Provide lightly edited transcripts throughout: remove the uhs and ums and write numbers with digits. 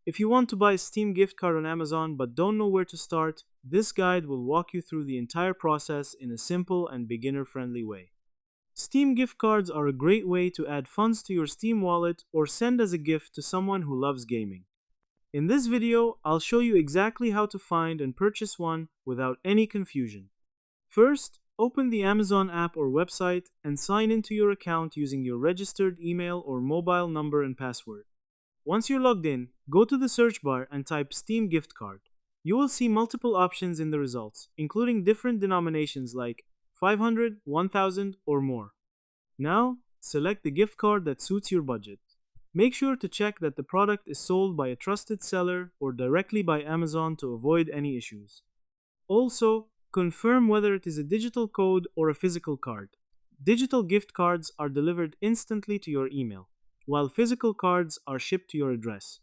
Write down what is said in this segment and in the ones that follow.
If you want to buy a Steam gift card on Amazon but don't know where to start, this guide will walk you through the entire process in a simple and beginner-friendly way. Steam gift cards are a great way to add funds to your Steam wallet or send as a gift to someone who loves gaming. In this video, I'll show you exactly how to find and purchase one without any confusion. First, open the Amazon app or website and sign into your account using your registered email or mobile number and password. Once you're logged in, go to the search bar and type Steam gift card. You will see multiple options in the results, including different denominations like 500, 1000, or more. Now, select the gift card that suits your budget. Make sure to check that the product is sold by a trusted seller or directly by Amazon to avoid any issues. Also, confirm whether it is a digital code or a physical card. Digital gift cards are delivered instantly to your email, while physical cards are shipped to your address.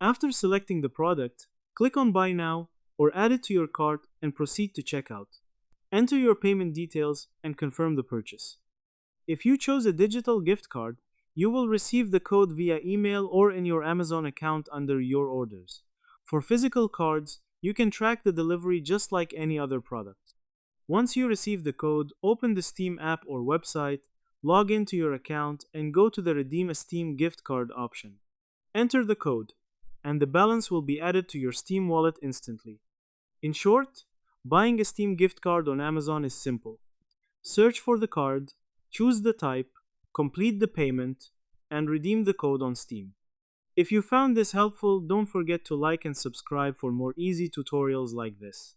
After selecting the product, click on Buy Now or add it to your cart and proceed to checkout. Enter your payment details and confirm the purchase. If you chose a digital gift card, you will receive the code via email or in your Amazon account under Your Orders. For physical cards, you can track the delivery just like any other product. Once you receive the code, open the Steam app or website, log into your account, and go to the Redeem a Steam gift card option. Enter the code, and the balance will be added to your Steam wallet instantly. In short, buying a Steam gift card on Amazon is simple. Search for the card, choose the type, complete the payment, and redeem the code on Steam. If you found this helpful, don't forget to like and subscribe for more easy tutorials like this.